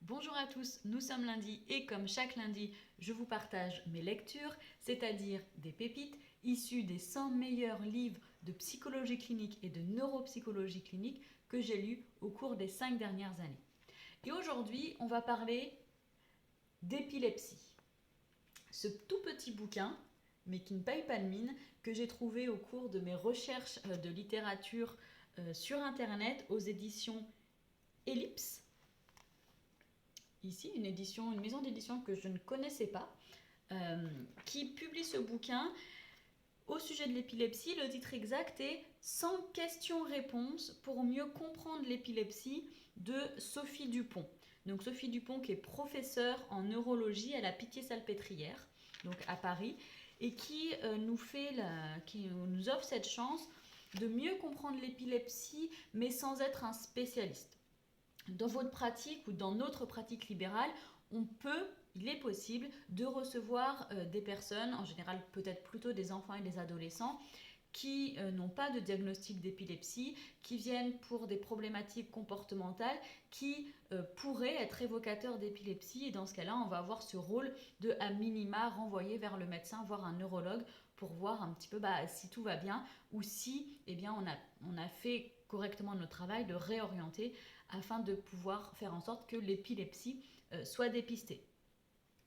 Bonjour à tous, nous sommes lundi et comme chaque lundi, je vous partage mes lectures, c'est-à-dire des pépites issues des 100 meilleurs livres de psychologie clinique et de neuropsychologie clinique que j'ai lus au cours des 5 dernières années. Et aujourd'hui, on va parler d'épilepsie. Ce tout petit bouquin, mais qui ne paye pas de mine, que j'ai trouvé au cours de mes recherches de littérature sur Internet aux éditions Ellipse. Ici, une maison d'édition que je ne connaissais pas, qui publie ce bouquin au sujet de l'épilepsie. Le titre exact est 100 questions-réponses pour mieux comprendre l'épilepsie de Sophie Dupont. Donc Sophie Dupont qui est professeure en neurologie à la Pitié-Salpêtrière, donc à Paris, et qui nous offre cette chance de mieux comprendre l'épilepsie, mais sans être un spécialiste. Dans votre pratique ou dans notre pratique libérale, il est possible de recevoir des personnes, en général peut-être plutôt des enfants et des adolescents, qui n'ont pas de diagnostic d'épilepsie, qui viennent pour des problématiques comportementales qui pourraient être évocateurs d'épilepsie. Et dans ce cas-là, on va avoir ce rôle de, à minima, renvoyer vers le médecin, voire un neurologue, pour voir un petit peu si tout va bien ou si on a fait correctement notre travail de réorienter afin de pouvoir faire en sorte que l'épilepsie soit dépistée.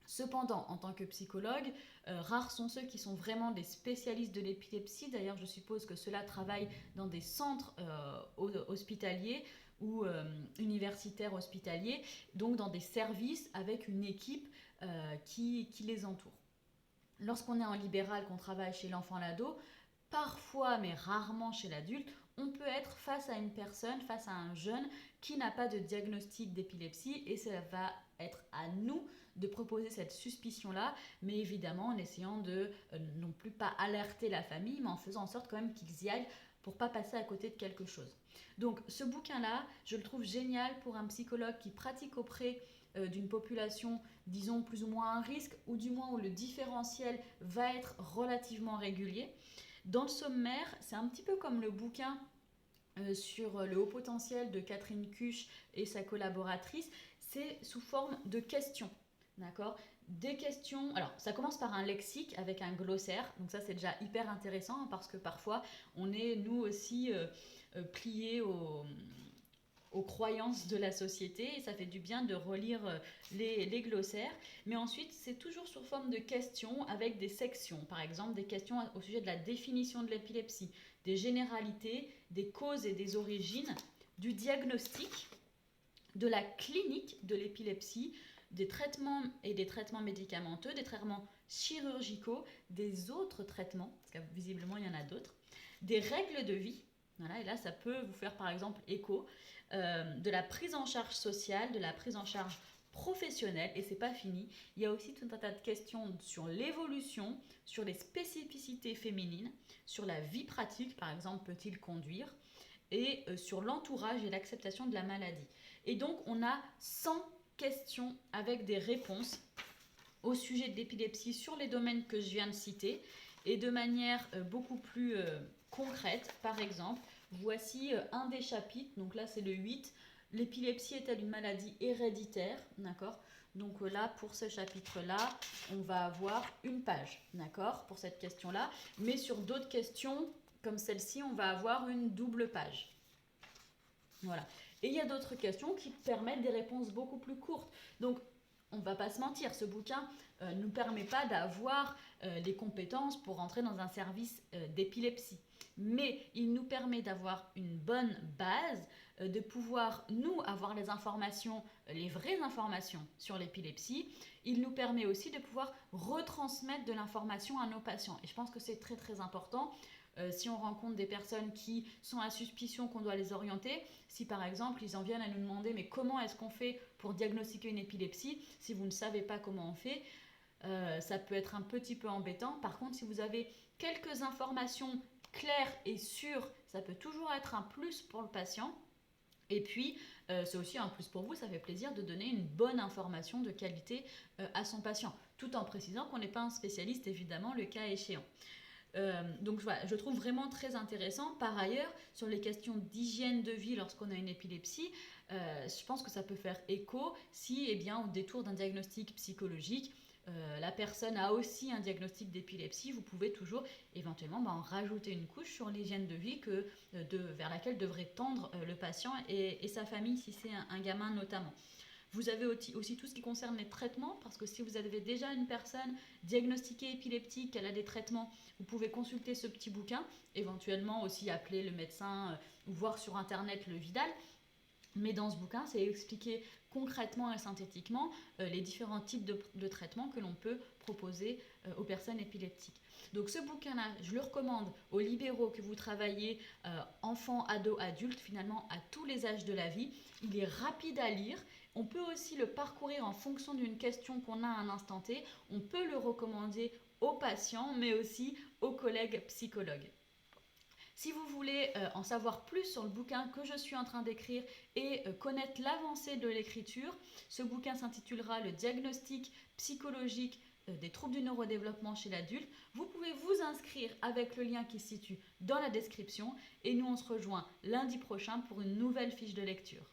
Cependant, en tant que psychologue, rares sont ceux qui sont vraiment des spécialistes de l'épilepsie. D'ailleurs, je suppose que ceux-là travaillent dans des centres hospitaliers ou universitaires hospitaliers, donc dans des services avec une équipe qui les entoure. Lorsqu'on est en libéral, qu'on travaille chez l'enfant l'ado, parfois, mais rarement chez l'adulte, on peut être face à une personne, face à un jeune qui n'a pas de diagnostic d'épilepsie et ça va être à nous de proposer cette suspicion-là, mais évidemment en essayant de non plus pas alerter la famille, mais en faisant en sorte quand même qu'ils y aillent pour pas passer à côté de quelque chose. Donc ce bouquin-là, je le trouve génial pour un psychologue qui pratique auprès d'une population, disons, plus ou moins à risque, ou du moins où le différentiel va être relativement régulier. Dans le sommaire, c'est un petit peu comme le bouquin sur le haut potentiel de Catherine Cuche et sa collaboratrice, c'est sous forme de questions. D'accord. Des questions. Alors, ça commence par un lexique avec un glossaire. Donc, ça, c'est déjà hyper intéressant parce que parfois, on est nous aussi pliés aux croyances de la société et ça fait du bien de relire les glossaires. Mais ensuite, c'est toujours sous forme de questions avec des sections. Par exemple, des questions au sujet de la définition de l'épilepsie, des généralités, des causes et des origines, du diagnostic, de la clinique de l'épilepsie, des traitements et des traitements médicamenteux, des traitements chirurgicaux, des autres traitements, parce que visiblement il y en a d'autres, des règles de vie. Voilà, et là, ça peut vous faire par exemple écho, de la prise en charge sociale, de la prise en charge professionnelle, et c'est pas fini. Il y a aussi tout un tas de questions sur l'évolution, sur les spécificités féminines, sur la vie pratique, par exemple, peut-il conduire, et sur l'entourage et l'acceptation de la maladie. Et donc, on a 100 questions avec des réponses au sujet de l'épilepsie sur les domaines que je viens de citer, et de manière beaucoup plus concrète. Par exemple, voici un des chapitres, donc là c'est le 8, l'épilepsie est-elle une maladie héréditaire, d'accord. Donc là, pour ce chapitre-là, on va avoir une page, d'accord, pour cette question-là. Mais sur d'autres questions, comme celle-ci, on va avoir une double page. Voilà. Et il y a d'autres questions qui permettent des réponses beaucoup plus courtes. Donc, on ne va pas se mentir, ce bouquin ne nous permet pas d'avoir les compétences pour entrer dans un service d'épilepsie. Mais il nous permet d'avoir une bonne base, de pouvoir, nous, avoir les informations, les vraies informations sur l'épilepsie. Il nous permet aussi de pouvoir retransmettre de l'information à nos patients. Et je pense que c'est très très important. Si on rencontre des personnes qui sont à suspicion qu'on doit les orienter, si par exemple ils en viennent à nous demander mais comment est-ce qu'on fait pour diagnostiquer une épilepsie, si vous ne savez pas comment on fait, ça peut être un petit peu embêtant. Par contre, si vous avez quelques informations claires et sûres, ça peut toujours être un plus pour le patient. Et puis, c'est aussi un plus pour vous, ça fait plaisir de donner une bonne information de qualité à son patient, tout en précisant qu'on n'est pas un spécialiste, évidemment, le cas échéant. Donc voilà, je trouve vraiment très intéressant. Par ailleurs, sur les questions d'hygiène de vie lorsqu'on a une épilepsie, je pense que ça peut faire écho si, eh bien, au détour d'un diagnostic psychologique, la personne a aussi un diagnostic d'épilepsie, vous pouvez toujours éventuellement en rajouter une couche sur l'hygiène de vie vers laquelle devrait tendre le patient et sa famille si c'est un gamin notamment. Vous avez aussi tout ce qui concerne les traitements, parce que si vous avez déjà une personne diagnostiquée épileptique, elle a des traitements, vous pouvez consulter ce petit bouquin, éventuellement aussi appeler le médecin ou voir sur internet le Vidal. Mais dans ce bouquin, c'est expliqué concrètement et synthétiquement les différents types de traitements que l'on peut proposer aux personnes épileptiques. Donc ce bouquin-là, je le recommande aux libéraux que vous travaillez, enfants, ados, adultes, finalement à tous les âges de la vie. Il est rapide à lire. On peut aussi le parcourir en fonction d'une question qu'on a à un instant T. On peut le recommander aux patients, mais aussi aux collègues psychologues. Si vous voulez en savoir plus sur le bouquin que je suis en train d'écrire et connaître l'avancée de l'écriture, ce bouquin s'intitulera Le diagnostic psychologique des troubles du neurodéveloppement chez l'adulte. Vous pouvez vous inscrire avec le lien qui se situe dans la description et nous on se rejoint lundi prochain pour une nouvelle fiche de lecture.